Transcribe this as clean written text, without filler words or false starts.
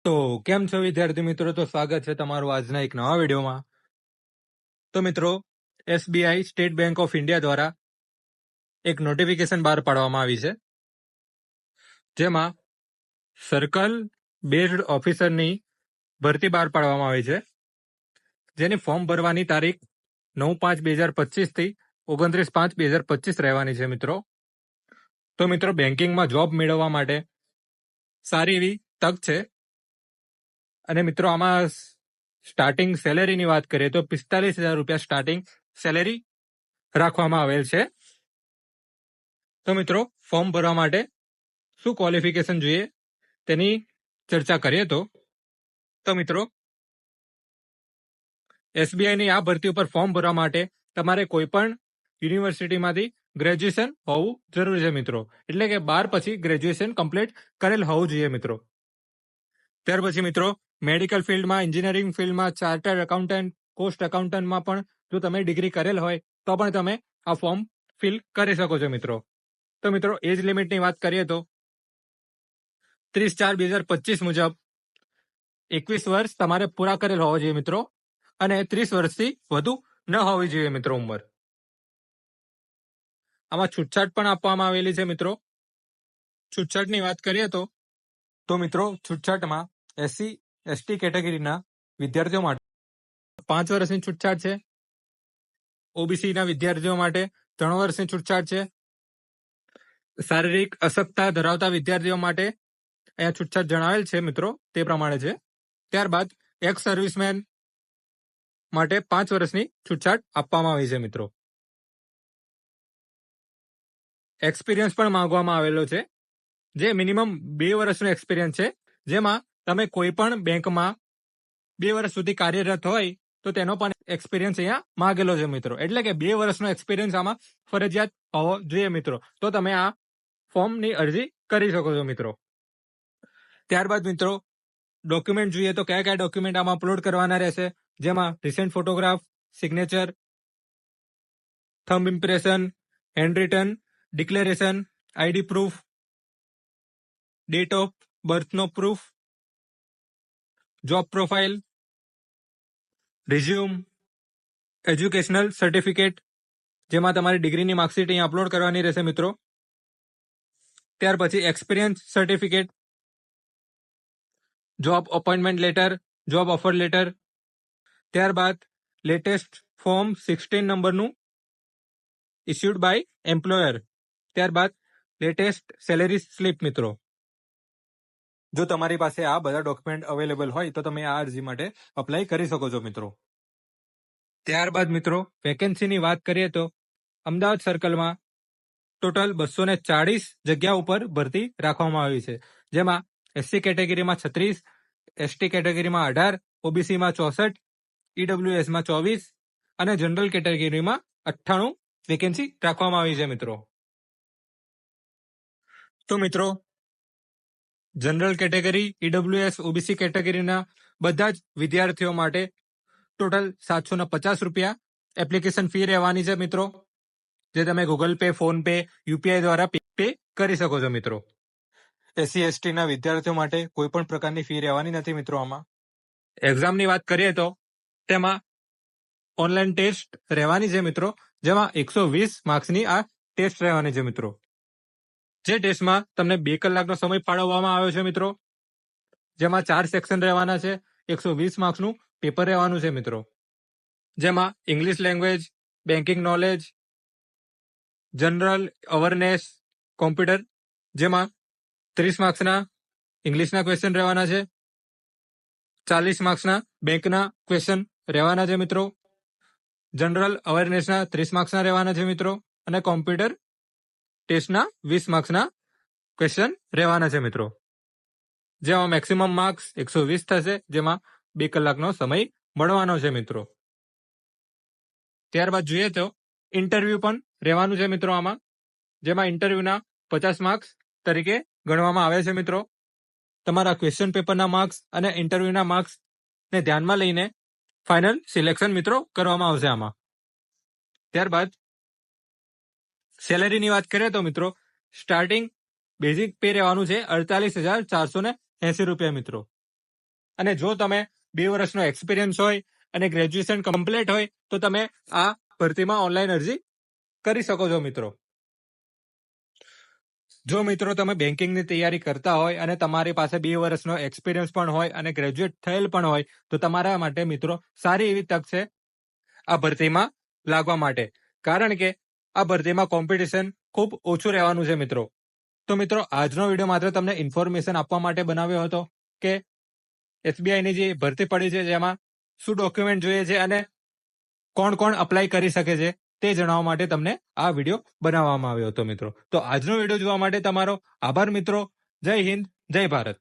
તો કેમ છો વિદ્યાર્થી મિત્રો? તો સ્વાગત છે તમારું આજના એક નવા વિડીયોમાં. તો મિત્રો, SBI state bank of India દ્વારા એક નોટિફિકેશન બહાર પાડવામાં આવી છે, જેમાં સર્કલ બેઝડ ઓફિસરની ભરતી બહાર પાડવામાં આવી છે, જેની ફોર્મ ભરવાની તારીખ 9/5/2025 થી 29/5/2025 રહેવાની છે મિત્રો. તો મિત્રો, બેન્કિંગમાં જોબ મેળવવા માટે સારી એવી તક છે. અને મિત્રો, આમાં સ્ટાર્ટિંગ સેલેરીની વાત કરીએ તો 45,000 રૂપિયા સ્ટાર્ટિંગ સેલેરી રાખવામાં આવેલ છે. તો મિત્રો, ફોર્મ ભરવા માટે શું ક્વોલિફિકેશન જોઈએ તેની ચર્ચા કરીએ તો મિત્રો, SBIની આ ભરતી ઉપર ફોર્મ ભરવા માટે તમારે કોઈ પણ યુનિવર્સિટીમાંથી ગ્રેજ્યુએશન હોવું જરૂરી છે મિત્રો. એટલે કે 12 પછી ગ્રેજ્યુએશન કમ્પ્લીટ કરેલ હોવું જોઈએ મિત્રો. ત્યાર પછી મિત્રો, મેડિકલ ફિલ્ડમાં, એન્જિનિયરિંગ ફિલ્ડમાં, ચાર્ટર્ડ એકાઉન્ટન્ટ, કોસ્ટ એકાઉન્ટન્ટમાં પણ જો તમે ડિગ્રી કરેલ હોય તો પણ તમે આ ફોર્મ ફિલ કરી શકો છો મિત્રો. તો મિત્રો, એજ લિમિટની વાત કરીએ તો 30/4/2025 મુજબ 21 વર્ષ તમારે પૂરા કરેલ હોવા જોઈએ મિત્રો, અને 30 વર્ષથી વધુ ન હોવી જોઈએ મિત્રો ઉંમર. આમાં છૂટછાટ પણ આપવામાં આવેલી છે મિત્રો. છૂટછાટની વાત કરીએ તો મિત્રો, છૂટછાટમાં SC/ST કેટેગરીના વિદ્યાર્થીઓ માટે 5 વર્ષની છૂટછાટ છે. OBCના વિદ્યાર્થીઓ માટે 3 વર્ષની છૂટછાટ છે. શારીરિક અશક્તતા ધરાવતા વિદ્યાર્થીઓ માટે અહીંયા છૂટછાટ જણાવેલ છે મિત્રો, તે પ્રમાણે છે. ત્યારબાદ એક્સ સર્વિસમેન માટે 5 વર્ષની છૂટછાટ આપવામાં આવી છે મિત્રો. એક્સપિરિયન્સ પણ માંગવામાં આવેલો છે, જે મિનિમમ 2 વર્ષનો એક્સપિરિયન્સ છે, જેમાં તમે કોઈ પણ બેંકમાં 2 વર્ષ સુધી કાર્યરત હોય તો તેનો પણ એક્સપિરિયન્સ અહીંયા માંગેલો છે મિત્રો. એટલે કે 2 વર્ષનો એક્સપિરિયન્સ આમાં ફરજિયાત હોવો જોઈએ મિત્રો, તો તમે આ ફોર્મની અરજી કરી શકો છો મિત્રો. ત્યારબાદ મિત્રો, ડોક્યુમેન્ટ જોઈએ તો કયા કયા ડોક્યુમેન્ટ આમાં અપલોડ કરવાના રહેશે, જેમાં recent photograph, signature, thumb impression, hand written, declaration, ID proof, date of બર્થનો proof, job profile, resume, educational certificate, જેમાં તમારી ડિગ્રીની માર્કશીટ અહીં અપલોડ કરવાની રહેશે મિત્રો. ત્યાર પછી experience certificate, job appointment letter, job offer letter. ત્યારબાદ લેટેસ્ટ ફોર્મ 16 નંબરનું ઇસ્યુડ બાય એમ્પ્લોયર. ત્યારબાદ લેટેસ્ટ સેલેરી સ્લિપ મિત્રો. જો તમારી પાસે આ બધા ડોક્યુમેન્ટ અવેલેબલ હોય તો તમે આ અરજી માટે અપ્લાય કરી શકો છો મિત્રો. ત્યારબાદ મિત્રો, વેકેન્સીની વાત કરીએ તો અમદાવાદ સર્કલમાં ટોટલ 240 જગ્યા ઉપર ભરતી રાખવામાં આવી છે, જેમાં SC કેટેગરીમાં 36, ST કેટેગરીમાં 18, OBCમાં 64, EWSમાં 24 અને જનરલ કેટેગરીમાં 98 વેકેન્સી રાખવામાં આવી છે મિત્રો. તો મિત્રો, જનરલ કેટેગરી, EWS, OBC કેટેગરીના બધા જ વિદ્યાર્થીઓ માટે ટોટલ 750 રૂપિયા એપ્લિકેશન ફી રહેવાની છે મિત્રો, જે તમે Google pay, phone pay, UPI દ્વારા પે કરી શકો છો મિત્રો. SC/ST ના વિદ્યાર્થીઓ માટે કોઈ પણ પ્રકારની ફી રહેવાની નથી મિત્રો. આમાં એક્ઝામની વાત કરીએ તો તેમાં ઓનલાઈન ટેસ્ટ રહેવાની છે મિત્રો, જેમાં 120 માર્ક્સની આ ટેસ્ટ રહેવાની છે મિત્રો. જે ટેસ્ટમાં તમને 2 કલાકનો સમય ફાળવવામાં આવ્યો છે મિત્રો, જેમાં 4 સેક્શન રહેવાના છે. 120 માર્ક્સનું પેપર રહેવાનું છે મિત્રો, જેમાં English language, banking knowledge, general awareness, computer, જેમાં 30 માર્ક્સના ઇંગ્લિશના ક્વેશ્ચન રહેવાના છે. 40 માર્ક્સના બેંકના ક્વેશ્ચન રહેવાના છે મિત્રો. જનરલ અવેરનેસના 30 માર્ક્સના રહેવાના છે મિત્રો, અને કોમ્પ્યુટર ટેસ્ટના 20 માર્ક્સના ક્વેશ્ચન રહેવાના છે મિત્રો, જેમાં મેક્સિમમ માર્ક્સ 120 થશે, જેમાં 2 કલાકનો સમય મળવાનો છે મિત્રો. ત્યારબાદ જોઈએ તો ઇન્ટરવ્યુ પણ રહેવાનું છે મિત્રો આમાં, જેમાં ઇન્ટરવ્યુના 50 માર્ક્સ તરીકે ગણવામાં આવે છે મિત્રો. તમારા ક્વેશ્ચન પેપરના માર્ક્સ અને ઇન્ટરવ્યુના માર્ક્સને ધ્યાનમાં લઈને ફાઇનલ સિલેક્શન મિત્રો કરવામાં આવશે આમાં. ત્યારબાદ સેલેરીની વાત કરીએ તો મિત્રો, સ્ટાર્ટિંગ બેઝિક પે રહેવાનું છે 48,480 રૂપિયા મિત્રો. અને જો તમે 2 વર્ષનો એક્સપિરિયન્સ હોય અને ગ્રેજ્યુએશન કમ્પ્લીટ હોય તો તમે આ ભરતીમાં ઓનલાઈન અરજી કરી શકો છો મિત્રો. જો મિત્રો તમે બેન્કિંગની તૈયારી કરતા હોય અને તમારી પાસે 2 વર્ષનો એક્સપિરિયન્સ પણ હોય અને ગ્રેજ્યુએટ થયેલ પણ હોય તો તમારા માટે મિત્રો સારી એવી તક છે આ ભરતીમાં લાગવા માટે, કારણ કે આ ભરતીમાં કોમ્પિટિશન ખૂબ ઓછું રહેવાનું છે મિત્રો. તો મિત્રો આજનો વિડીયો માત્ર તમને ઇન્ફોર્મેશન આપવા માટે બનાવ્યો હતો કે એસબીઆઈની જે ભરતી પડી છે જેમાં શું ડોક્યુમેન્ટ જોઈએ છે અને કોણ કોણ અપ્લાય કરી શકે છે તે જણાવવા માટે તમને આ વિડીયો બનાવવામાં આવ્યો હતો મિત્રો. તો આજનો વિડીયો જોવા માટે તમારો આભાર મિત્રો. જય હિન્દ, જય ભારત.